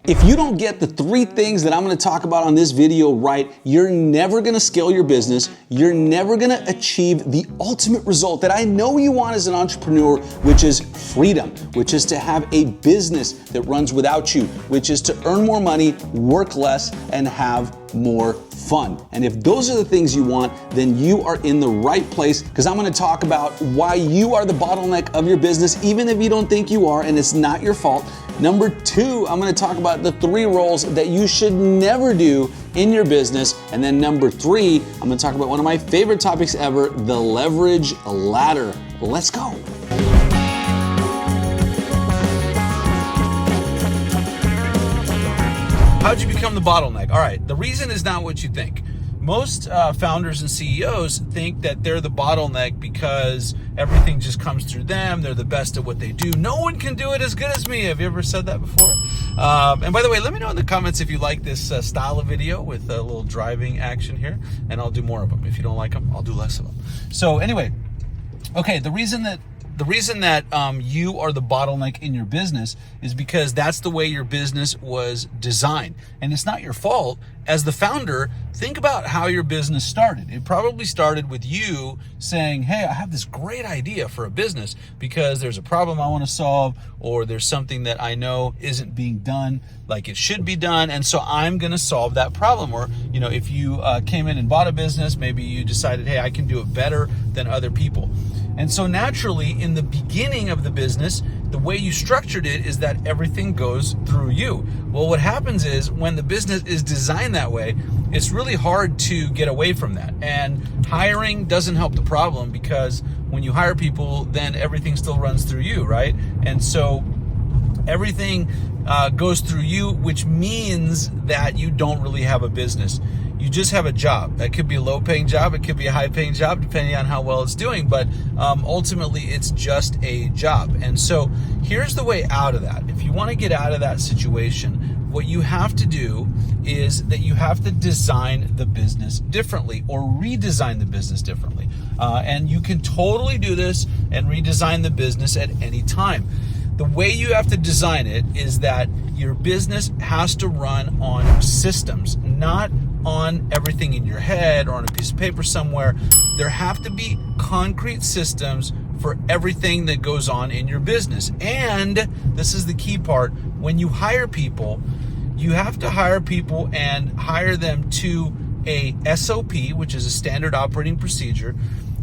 If you don't get the 3 things that I'm gonna talk about on this video right, you're never gonna scale your business, you're never gonna achieve the ultimate result that I know you want as an entrepreneur, which is freedom, which is to have a business that runs without you, which is to earn more money, work less, and have more fun. And if those are the things you want, then you are in the right place, because I'm gonna talk about why you are the bottleneck of your business, even if you don't think you are, and it's not your fault. Number 2, I'm gonna talk about the 3 roles that you should never do in your business. And then number 3, I'm gonna talk about one of my favorite topics ever, the leverage ladder. Let's go. How'd you become the bottleneck? All right, the reason is not what you think. Most founders and CEOs think that they're the bottleneck because everything just comes through them. They're the best at what they do. No one can do it as good as me. Have you ever said that before? And by the way, let me know in the comments if you like this style of video with a little driving action here, and I'll do more of them. If you don't like them, I'll do less of them. So anyway, okay, the reason that you are the bottleneck in your business is because that's the way your business was designed. And it's not your fault. As the founder, think about how your business started. It probably started with you saying, hey, I have this great idea for a business because there's a problem I want to solve, or there's something that I know isn't being done like it should be done, and so I'm going to solve that problem. Or, you know, if you came in and bought a business, maybe you decided, hey, I can do it better than other people. And so naturally, in the beginning of the business, the way you structured it is that everything goes through you. Well, what happens is when the business is designed that way, it's really hard to get away from that. And hiring doesn't help the problem, because when you hire people, then everything still runs through you, right? And so everything goes through you, which means that you don't really have a business. You just have a job. That could be a low-paying job. It could be a high-paying job, depending on how well it's doing. But ultimately, it's just a job. And so here's the way out of that. If you want to get out of that situation, what you have to do is that you have to design the business differently, or redesign the business differently. And you can totally do this and redesign the business at any time. The way you have to design it is that your business has to run on systems, not on everything in your head or on a piece of paper somewhere. There have to be concrete systems for everything that goes on in your business. And this is the key part: when you hire people, you have to hire people and hire them to a SOP, which is a standard operating procedure,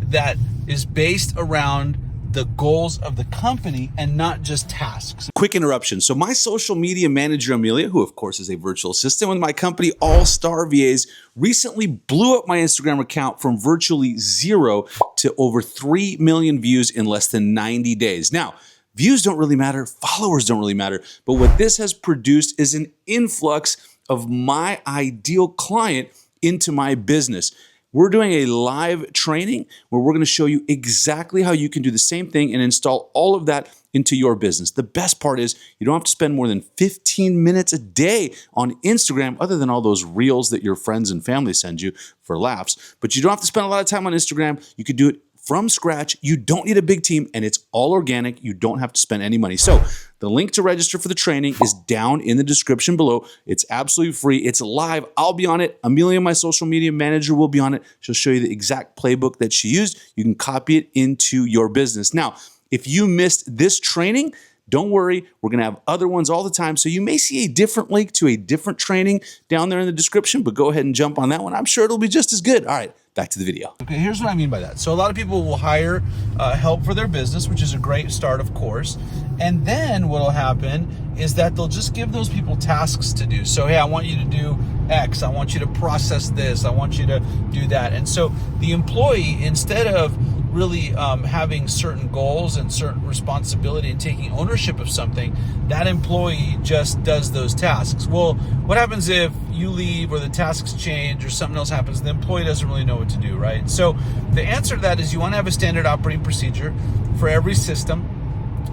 that is based around the goals of the company and not just tasks. Quick interruption. So my social media manager, Amelia, who of course is a virtual assistant with my company, All Star VAs, recently blew up my Instagram account from virtually 0 to over 3 million views in less than 90 days. Now, views don't really matter, followers don't really matter, but what this has produced is an influx of my ideal client into my business. We're doing a live training where we're going to show you exactly how you can do the same thing and install all of that into your business. The best part is you don't have to spend more than 15 minutes a day on Instagram, other than all those reels that your friends and family send you for laughs. But you don't have to spend a lot of time on Instagram. You can do it from scratch. You don't need a big team, and it's all organic. You don't have to spend any money. So the link to register for the training is down in the description below. It's absolutely free. It's live. I'll be on it. Amelia, my social media manager, will be on it. She'll show you the exact playbook that she used. You can copy it into your business. Now, if you missed this training, don't worry. We're going to have other ones all the time. So you may see a different link to a different training down there in the description, but go ahead and jump on that one. I'm sure it'll be just as good. All right, back to the video. Okay, here's what I mean by that. So a lot of people will hire help for their business, which is a great start, of course. And then what will happen is that they'll just give those people tasks to do. So, hey, I want you to do X. I want you to process this. I want you to do that. And so the employee, instead of really having certain goals and certain responsibility and taking ownership of something, that employee just does those tasks. Well, what happens if you leave or the tasks change or something else happens? The employee doesn't really know what to do, right? So the answer to that is you want to have a standard operating procedure for every system.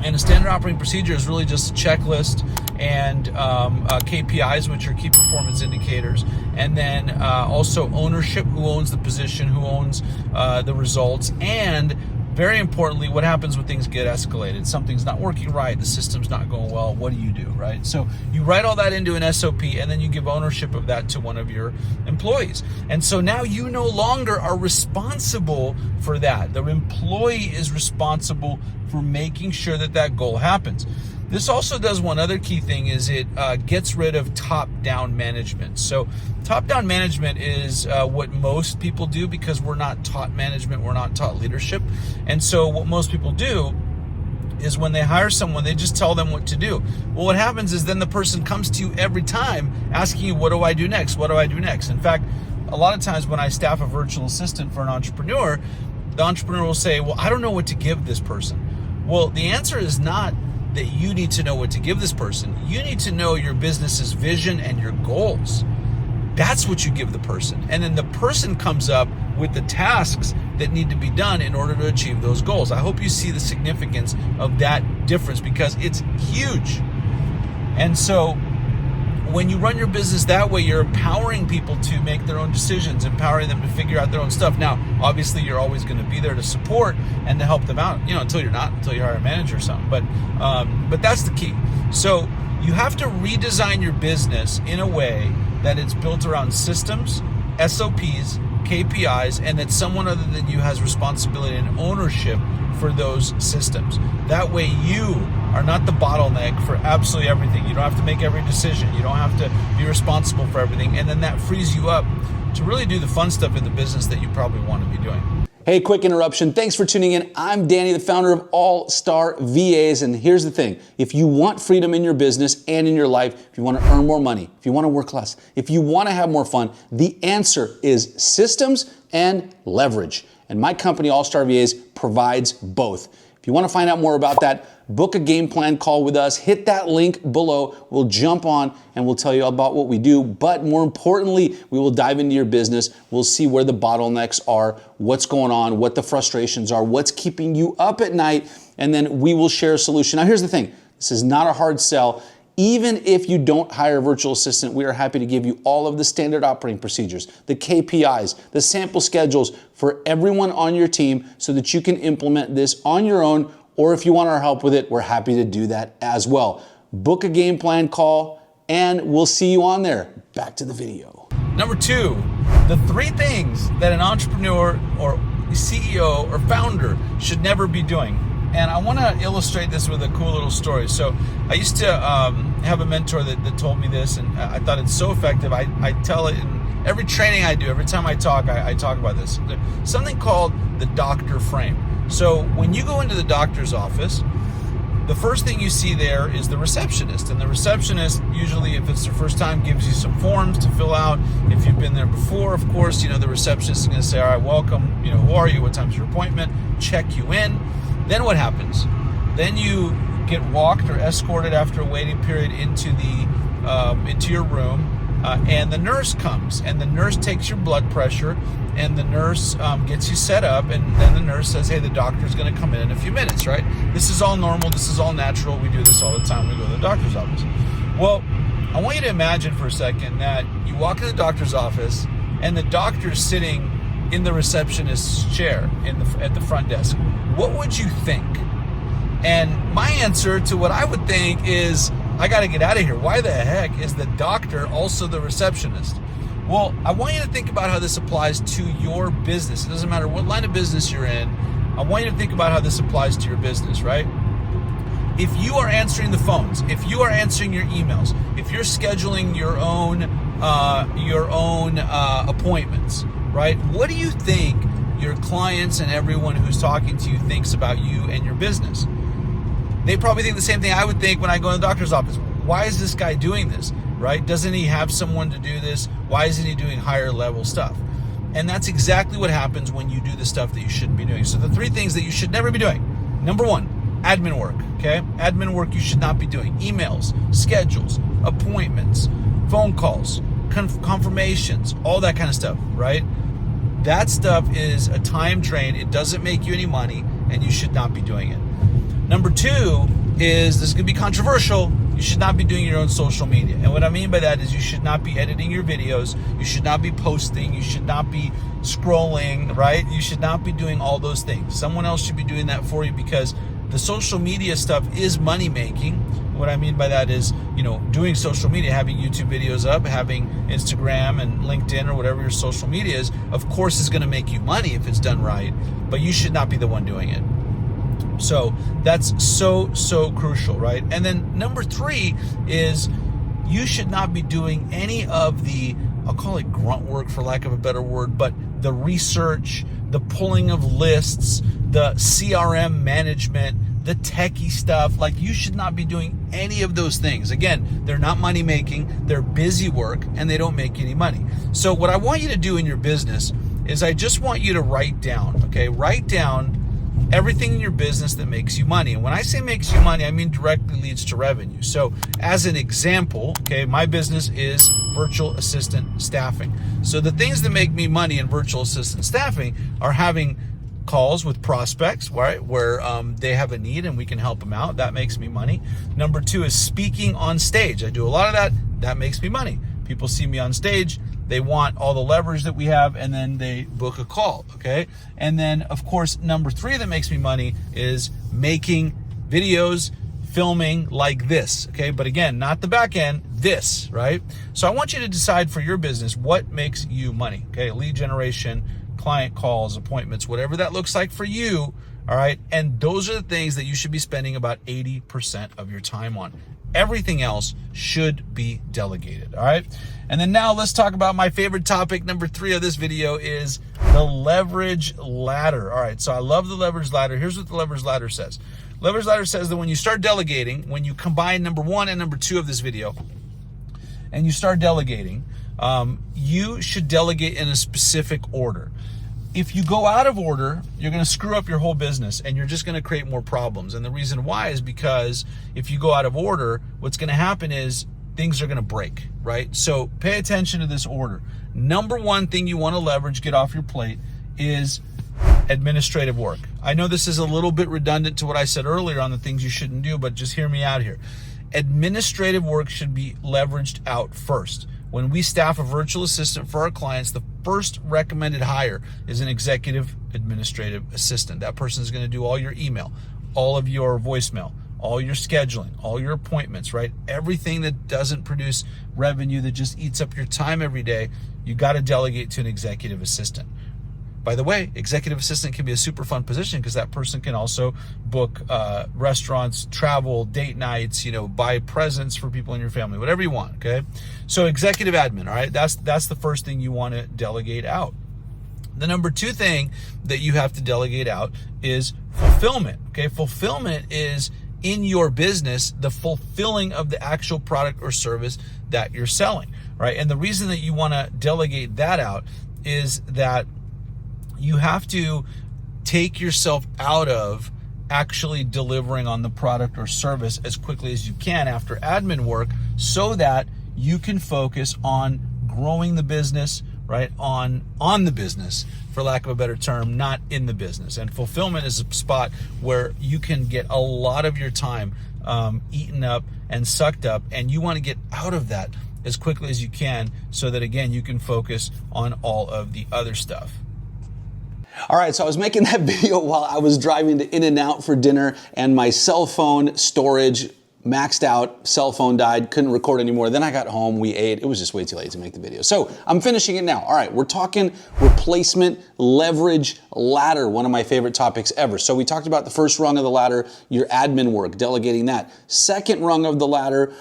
And a standard operating procedure is really just a checklist and KPIs, which are key performance indicators, and then also ownership, who owns the position, who owns the results, and very importantly, what happens when things get escalated? Something's not working right, the system's not going well, what do you do, right? So you write all that into an SOP, and then you give ownership of that to one of your employees. And so now you no longer are responsible for that. The employee is responsible for making sure that that goal happens. This also does one other key thing, is it gets rid of top-down management. So top-down management is what most people do, because we're not taught management, we're not taught leadership. And so what most people do is when they hire someone, they just tell them what to do. Well, what happens is then the person comes to you every time asking you, what do I do next? What do I do next? In fact, a lot of times when I staff a virtual assistant for an entrepreneur, the entrepreneur will say, well, I don't know what to give this person. Well, the answer is not that you need to know what to give this person. You need to know your business's vision and your goals. That's what you give the person. And then the person comes up with the tasks that need to be done in order to achieve those goals. I hope you see the significance of that difference, because it's huge. And so when you run your business that way, you're empowering people to make their own decisions, empowering them to figure out their own stuff. Now, obviously, you're always going to be there to support and to help them out, until you're not, until you hire a manager or something. But that's the key. So you have to redesign your business in a way that it's built around systems, SOPs, KPIs, and that someone other than you has responsibility and ownership for those systems. That way you are not the bottleneck for absolutely everything. You don't have to make every decision. You don't have to be responsible for everything. And then that frees you up to really do the fun stuff in the business that you probably want to be doing. Hey, quick interruption. Thanks for tuning in. I'm Danny, the founder of All Star VAs. And here's the thing. If you want freedom in your business and in your life, if you want to earn more money, if you want to work less, if you want to have more fun, the answer is systems and leverage. And my company, All Star VAs, provides both. If you want to find out more about that, book a game plan call with us. Hit that link below. We'll jump on and we'll tell you about what we do. But more importantly, we will dive into your business. We'll see where the bottlenecks are, what's going on, what the frustrations are, what's keeping you up at night, and then we will share a solution. Now, here's the thing. This is not a hard sell. Even if you don't hire a virtual assistant, we are happy to give you all of the standard operating procedures, the KPIs, the sample schedules for everyone on your team so that you can implement this on your own, or if you want our help with it, we're happy to do that as well. Book a game plan call, and we'll see you on there. Back to the video. Number 2, the 3 things that an entrepreneur or CEO or founder should never be doing. And I want to illustrate this with a cool little story. So I used to have a mentor that told me this, and I thought it's so effective. I tell it in every training I do. Every time I talk about this. There's something called the doctor frame. So when you go into the doctor's office, the first thing you see there is the receptionist. And the receptionist, usually if it's their first time, gives you some forms to fill out. If you've been there before, of course, the receptionist is going to say, all right, welcome, who are you? What time's your appointment? Check you in. Then what happens? Then you get walked or escorted after a waiting period into your room, and the nurse comes, and the nurse takes your blood pressure, and the nurse gets you set up, and then the nurse says, hey, the doctor's going to come in a few minutes, right? This is all normal. This is all natural. We do this all the time. We go to the doctor's office. Well, I want you to imagine for a second that you walk in the doctor's office, and the doctor's sitting in the receptionist's chair at the front desk. What would you think? And my answer to what I would think is, I got to get out of here. Why the heck is the doctor also the receptionist? Well, I want you to think about how this applies to your business. It doesn't matter what line of business you're in. I want you to think about how this applies to your business, right? If you are answering the phones, if you are answering your emails, if you're scheduling your own appointments, right? What do you think your clients and everyone who's talking to you thinks about you and your business? They probably think the same thing I would think when I go to the doctor's office. Why is this guy doing this, right? Doesn't he have someone to do this? Why isn't he doing higher level stuff? And that's exactly what happens when you do the stuff that you shouldn't be doing. So the 3 things that you should never be doing. Number 1, admin work, okay? Admin work you should not be doing. Emails, schedules, appointments, phone calls, confirmations, all that kind of stuff, right? That stuff is a time drain. It doesn't make you any money, and you should not be doing it. Number 2 is, this is going to be controversial, You should not be doing your own social media. And what I mean by that is you should not be editing your videos. You should not be posting. You should not be scrolling, right? You should not be doing all those things. Someone else should be doing that for you, because the social media stuff is money making. What I mean by that is, doing social media, having YouTube videos up, having Instagram and LinkedIn or whatever your social media is, of course is going to make you money if it's done right, but you should not be the one doing it. So that's so crucial, right? And then number 3 is you should not be doing any of the, I'll call it grunt work for lack of a better word, but the research, the pulling of lists, the CRM management, the techie stuff. Like, you should not be doing any of those things. Again, they're not money making, they're busy work, and they don't make any money. So what I want you to do in your business is I just want you to write down, everything in your business that makes you money. And when I say makes you money, I mean directly leads to revenue. So as an example, my business is virtual assistant staffing. So the things that make me money in virtual assistant staffing are having calls with prospects, right, where they have a need and we can help them out. That makes me money. Number 2 is speaking on stage. I do a lot of that. That makes me money. People see me on stage, they want all the leverage that we have, and then they book a call, okay? And then, of course, number 3 that makes me money is making videos, filming like this, okay? But again, not the back end, this, right? So I want you to decide for your business what makes you money, okay? Lead generation, client calls, appointments, whatever that looks like for you, all right? And those are the things that you should be spending about 80% of your time on. Everything else should be delegated, all right? And then now let's talk about my favorite topic. Number 3 of this video is the leverage ladder. All right, so I love the leverage ladder. Here's what the leverage ladder says. Leverage ladder says that when you start delegating, when you combine number 1 and number 2 of this video, and you start delegating, you should delegate in a specific order. If you go out of order, you're going to screw up your whole business and you're just going to create more problems. And the reason why is because if you go out of order, what's going to happen is things are going to break, right? So pay attention to this order. Number 1 thing you want to leverage, get off your plate, is administrative work. I know this is a little bit redundant to what I said earlier on the things you shouldn't do, but just hear me out here. Administrative work should be leveraged out first. When we staff a virtual assistant for our clients, the first recommended hire is an executive administrative assistant. That person is going to do all your email, all of your voicemail, all your scheduling, all your appointments, right? Everything that doesn't produce revenue, that just eats up your time every day, you got to delegate to an executive assistant. By the way, executive assistant can be a super fun position because that person can also book restaurants, travel, date nights, buy presents for people in your family, whatever you want, okay? So executive admin, all right? That's the first thing you want to delegate out. The number 2 thing that you have to delegate out is fulfillment, okay? Fulfillment is in your business, the fulfilling of the actual product or service that you're selling, right? And the reason that you want to delegate that out is that you have to take yourself out of actually delivering on the product or service as quickly as you can after admin work so that you can focus on growing the business, right? On the business, for lack of a better term, not in the business. And fulfillment is a spot where you can get a lot of your time eaten up and sucked up, and you want to get out of that as quickly as you can so that, again, you can focus on all of the other stuff. All right, so I was making that video while I was driving to In-N-Out for dinner, and my cell phone storage maxed out, cell phone died, couldn't record anymore. Then I got home, we ate. It was just way too late to make the video. So I'm finishing it now. All right, we're talking replacement leverage ladder, one of my favorite topics ever. So we talked about the first rung of the ladder, your admin work, delegating that. Second rung of the ladder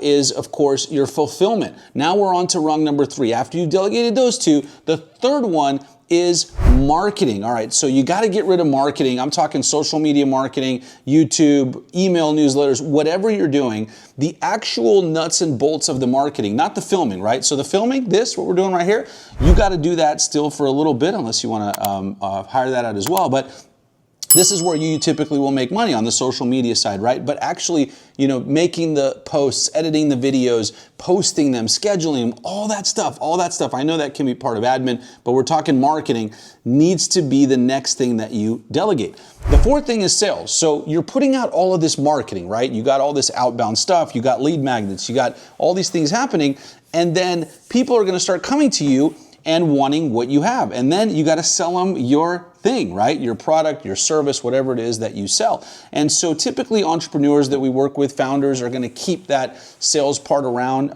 is, of course, your fulfillment. Now we're on to rung number 3. After you've delegated those 2, the third one is marketing. All right, so you got to get rid of marketing. I'm talking social media marketing, YouTube, email newsletters, whatever you're doing, the actual nuts and bolts of the marketing, not the filming, right? So the filming, what we're doing right here, you got to do that still for a little bit unless you want to hire that out as well. But This is where you typically will make money on the social media side, right? But actually, making the posts, editing the videos, posting them, scheduling them, all that stuff. I know that can be part of admin, but we're talking marketing needs to be the next thing that you delegate. The fourth thing is sales. So you're putting out all of this marketing, right? You got all this outbound stuff, you got lead magnets, you got all these things happening, and then people are going to start coming to you and wanting what you have. And then you got to sell them your thing, right? Your product, your service, whatever it is that you sell. And so typically entrepreneurs that we work with, founders, are going to keep that sales part around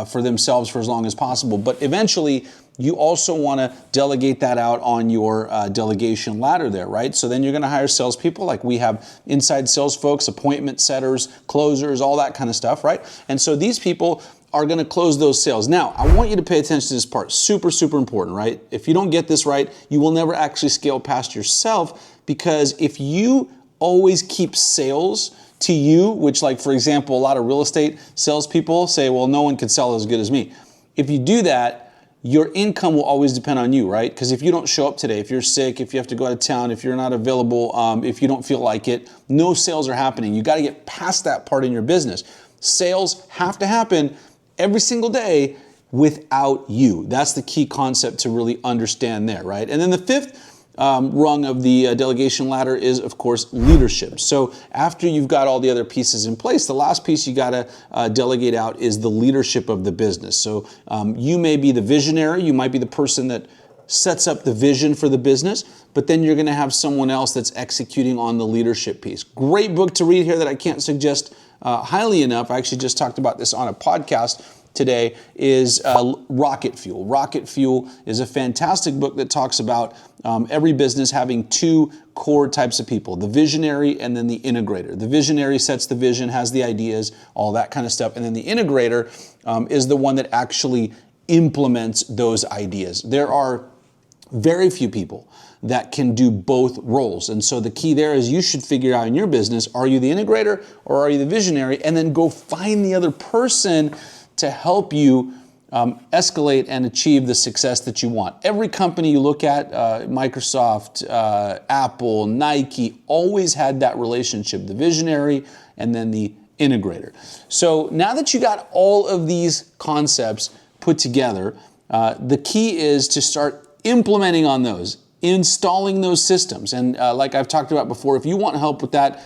for themselves for as long as possible. But eventually, you also want to delegate that out on your delegation ladder there, right? So then you're going to hire salespeople, like we have inside sales folks, appointment setters, closers, all that kind of stuff, right? And so these people are going to close those sales. Now, I want you to pay attention to this part. Super, super important, right? If you don't get this right, you will never actually scale past yourself, because if you always keep sales to you, which, like, for example, a lot of real estate salespeople say, well, no one can sell as good as me. If you do that, your income will always depend on you, right? Because if you don't show up today, if you're sick, if you have to go out of town, if you're not available, if you don't feel like it, no sales are happening. You got to get past that part in your business. Sales have to happen every single day without you. That's the key concept to really understand there, right? And then the fifth rung of the delegation ladder is, of course, leadership. So after you've got all the other pieces in place, the last piece you got to delegate out is the leadership of the business. So you may be the visionary, you might be the person that sets up the vision for the business, but then you're going to have someone else that's executing on the leadership piece. Great book to read here that I can't suggest highly enough. I actually just talked about this on a podcast today, is Rocket Fuel. Rocket Fuel is a fantastic book that talks about every business having two core types of people, the visionary and then the integrator. The visionary sets the vision, has the ideas, all that kind of stuff, and then the integrator is the one that actually implements those ideas. There are very few people that can do both roles. And so the key there is you should figure out in your business, are you the integrator or are you the visionary? And then go find the other person to help you escalate and achieve the success that you want. Every company you look at, Microsoft, Apple, Nike, always had that relationship, the visionary and then the integrator. So now that you got all of these concepts put together, the key is to start implementing on those, installing those systems. And like I've talked about before, if you want help with that,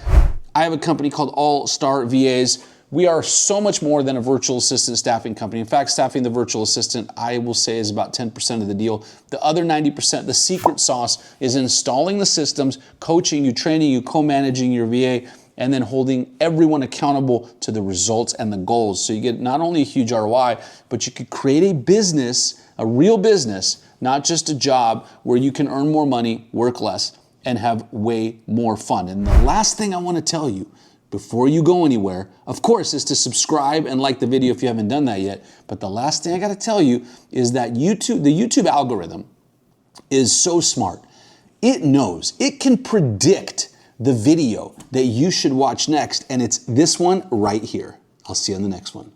I have a company called All Star VAs. We are so much more than a virtual assistant staffing company. In fact, staffing the virtual assistant, I will say, is about 10% of the deal. The other 90%, the secret sauce, is installing the systems, coaching you, training you, co-managing your VA, and then holding everyone accountable to the results and the goals. So you get not only a huge ROI, but you could create a business, a real business, not just a job where you can earn more money, work less, and have way more fun. And the last thing I want to tell you before you go anywhere, of course, is to subscribe and like the video if you haven't done that yet. But the last thing I got to tell you is that the YouTube algorithm is so smart. It knows, it can predict the video that you should watch next, and it's this one right here. I'll see you on the next one.